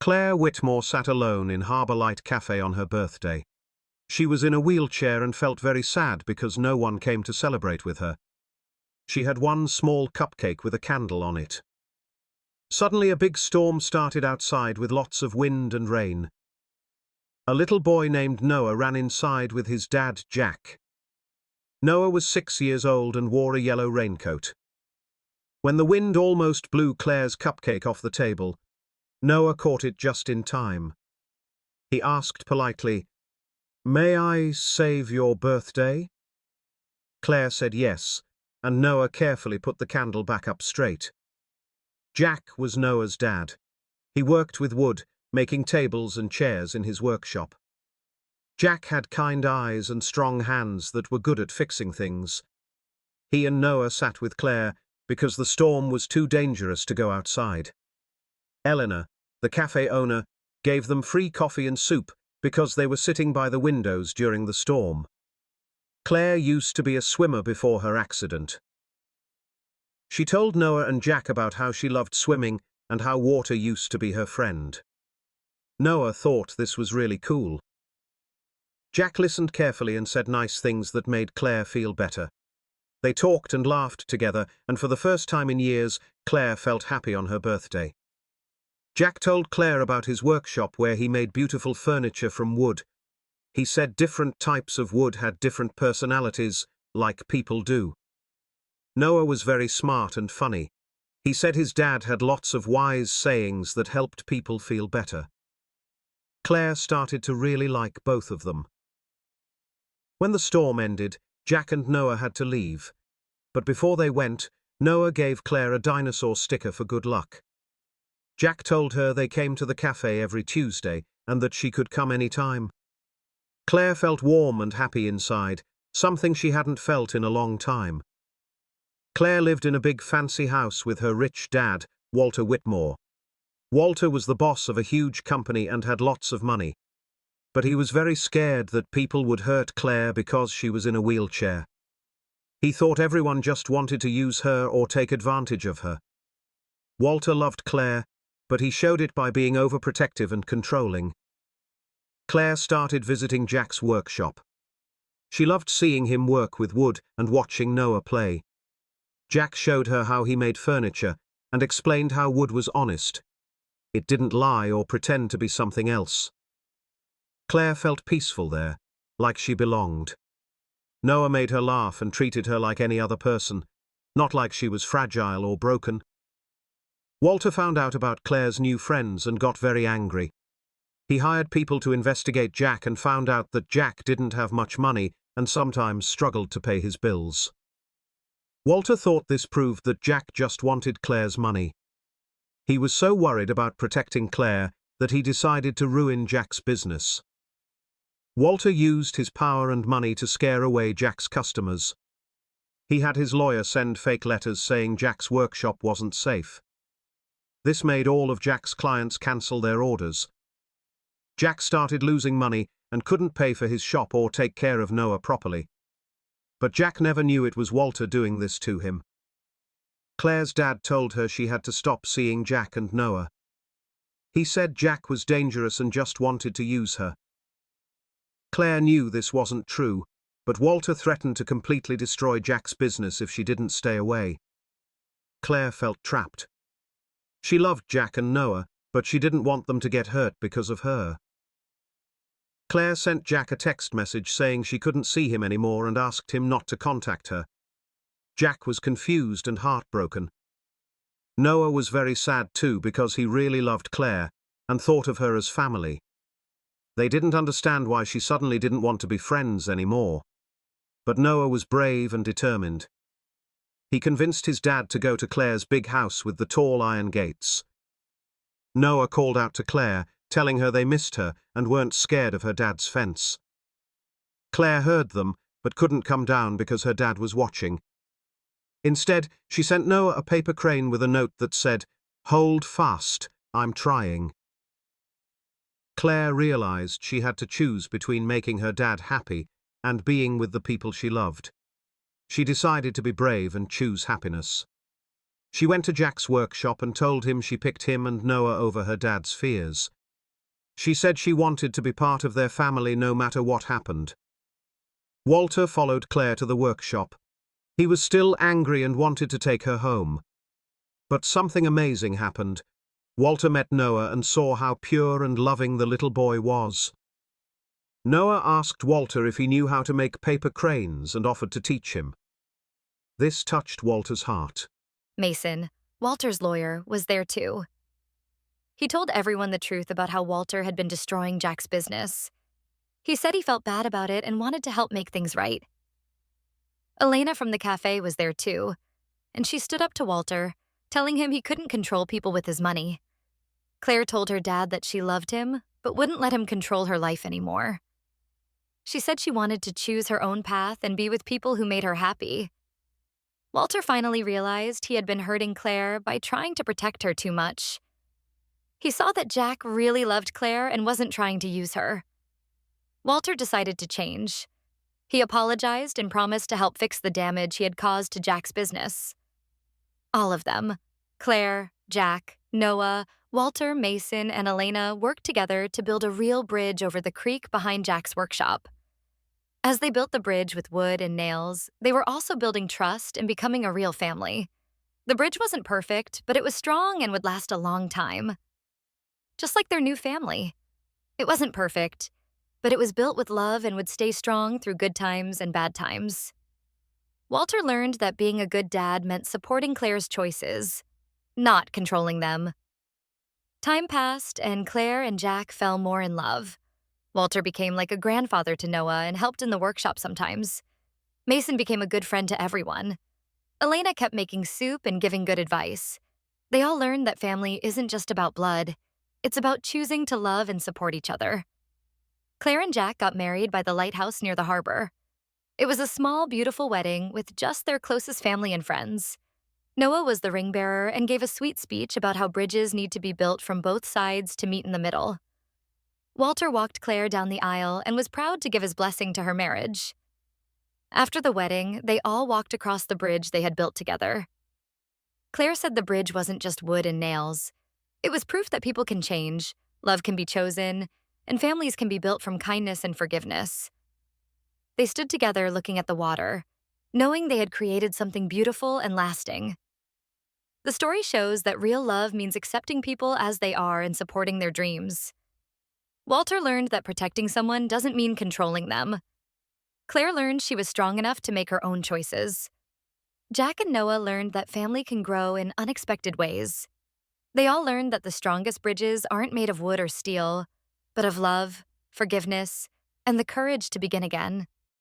Claire Whitmore sat alone in Harbour Light Cafe on her birthday. She was in a wheelchair and felt very sad because no one came to celebrate with her. She had one small cupcake with a candle on it. Suddenly a big storm started outside with lots of wind and rain. A little boy named Noah ran inside with his dad, Jack. Noah was 6 years old and wore a yellow raincoat. When the wind almost blew Claire's cupcake off the table, Noah caught it just in time. He asked politely, "May I save your birthday?" Claire said yes, and Noah carefully put the candle back up straight. Jack was Noah's dad. He worked with wood, making tables and chairs in his workshop. Jack had kind eyes and strong hands that were good at fixing things. He and Noah sat with Claire because the storm was too dangerous to go outside. Eleanor, the cafe owner, gave them free coffee and soup because they were sitting by the windows during the storm. Claire used to be a swimmer before her accident. She told Noah and Jack about how she loved swimming and how water used to be her friend. Noah thought this was really cool. Jack listened carefully and said nice things that made Claire feel better. They talked and laughed together, and for the first time in years, Claire felt happy on her birthday. Jack told Claire about his workshop where he made beautiful furniture from wood. He said different types of wood had different personalities, like people do. Noah was very smart and funny. He said his dad had lots of wise sayings that helped people feel better. Claire started to really like both of them. When the storm ended, Jack and Noah had to leave. But before they went, Noah gave Claire a dinosaur sticker for good luck. Jack told her they came to the cafe every Tuesday and that she could come any time. Claire felt warm and happy inside, something she hadn't felt in a long time. Claire lived in a big fancy house with her rich dad, Walter Whitmore. Walter was the boss of a huge company and had lots of money. But he was very scared that people would hurt Claire because she was in a wheelchair. He thought everyone just wanted to use her or take advantage of her. Walter loved Claire, but he showed it by being overprotective and controlling. Claire started visiting Jack's workshop. She loved seeing him work with wood and watching Noah play. Jack showed her how he made furniture and explained how wood was honest. It didn't lie or pretend to be something else. Claire felt peaceful there, like she belonged. Noah made her laugh and treated her like any other person, not like she was fragile or broken. Walter found out about Claire's new friends and got very angry. He hired people to investigate Jack and found out that Jack didn't have much money and sometimes struggled to pay his bills. Walter thought this proved that Jack just wanted Claire's money. He was so worried about protecting Claire that he decided to ruin Jack's business. Walter used his power and money to scare away Jack's customers. He had his lawyer send fake letters saying Jack's workshop wasn't safe. This made all of Jack's clients cancel their orders. Jack started losing money and couldn't pay for his shop or take care of Noah properly. But Jack never knew it was Walter doing this to him. Claire's dad told her she had to stop seeing Jack and Noah. He said Jack was dangerous and just wanted to use her. Claire knew this wasn't true, but Walter threatened to completely destroy Jack's business if she didn't stay away. Claire felt trapped. She loved Jack and Noah, but she didn't want them to get hurt because of her. Claire sent Jack a text message saying she couldn't see him anymore and asked him not to contact her. Jack was confused and heartbroken. Noah was very sad too because he really loved Claire and thought of her as family. They didn't understand why she suddenly didn't want to be friends anymore. But Noah was brave and determined. He convinced his dad to go to Claire's big house with the tall iron gates. Noah called out to Claire, telling her they missed her and weren't scared of her dad's fence. Claire heard them, but couldn't come down because her dad was watching. Instead, she sent Noah a paper crane with a note that said, "Hold fast, I'm trying." Claire realized she had to choose between making her dad happy and being with the people she loved. She decided to be brave and choose happiness. She went to Jack's workshop and told him she picked him and Noah over her dad's fears. She said she wanted to be part of their family no matter what happened. Walter followed Claire to the workshop. He was still angry and wanted to take her home. But something amazing happened. Walter met Noah and saw how pure and loving the little boy was. Noah asked Walter if he knew how to make paper cranes and offered to teach him. This touched Walter's heart. Mason, Walter's lawyer, was there too. He told everyone the truth about how Walter had been destroying Jack's business. He said he felt bad about it and wanted to help make things right. Elena from the cafe was there too, and she stood up to Walter, telling him he couldn't control people with his money. Claire told her dad that she loved him, but wouldn't let him control her life anymore. She said she wanted to choose her own path and be with people who made her happy. Walter finally realized he had been hurting Claire by trying to protect her too much. He saw that Jack really loved Claire and wasn't trying to use her. Walter decided to change. He apologized and promised to help fix the damage he had caused to Jack's business. All of them, Claire, Jack, Noah, Walter, Mason, and Elena, worked together to build a real bridge over the creek behind Jack's workshop. As they built the bridge with wood and nails, they were also building trust and becoming a real family. The bridge wasn't perfect, but it was strong and would last a long time. Just like their new family. It wasn't perfect, but it was built with love and would stay strong through good times and bad times. Walter learned that being a good dad meant supporting Claire's choices, not controlling them. Time passed, and Claire and Jack fell more in love. Walter became like a grandfather to Noah and helped in the workshop sometimes. Mason became a good friend to everyone. Elena kept making soup and giving good advice. They all learned that family isn't just about blood. It's about choosing to love and support each other. Claire and Jack got married by the lighthouse near the harbor. It was a small, beautiful wedding with just their closest family and friends. Noah was the ring bearer and gave a sweet speech about how bridges need to be built from both sides to meet in the middle. Walter walked Claire down the aisle and was proud to give his blessing to her marriage. After the wedding, they all walked across the bridge they had built together. Claire said the bridge wasn't just wood and nails. It was proof that people can change, love can be chosen, and families can be built from kindness and forgiveness. They stood together looking at the water, knowing they had created something beautiful and lasting. The story shows that real love means accepting people as they are and supporting their dreams. Walter learned that protecting someone doesn't mean controlling them. Claire learned she was strong enough to make her own choices. Jack and Noah learned that family can grow in unexpected ways. They all learned that the strongest bridges aren't made of wood or steel, but of love, forgiveness, and the courage to begin again.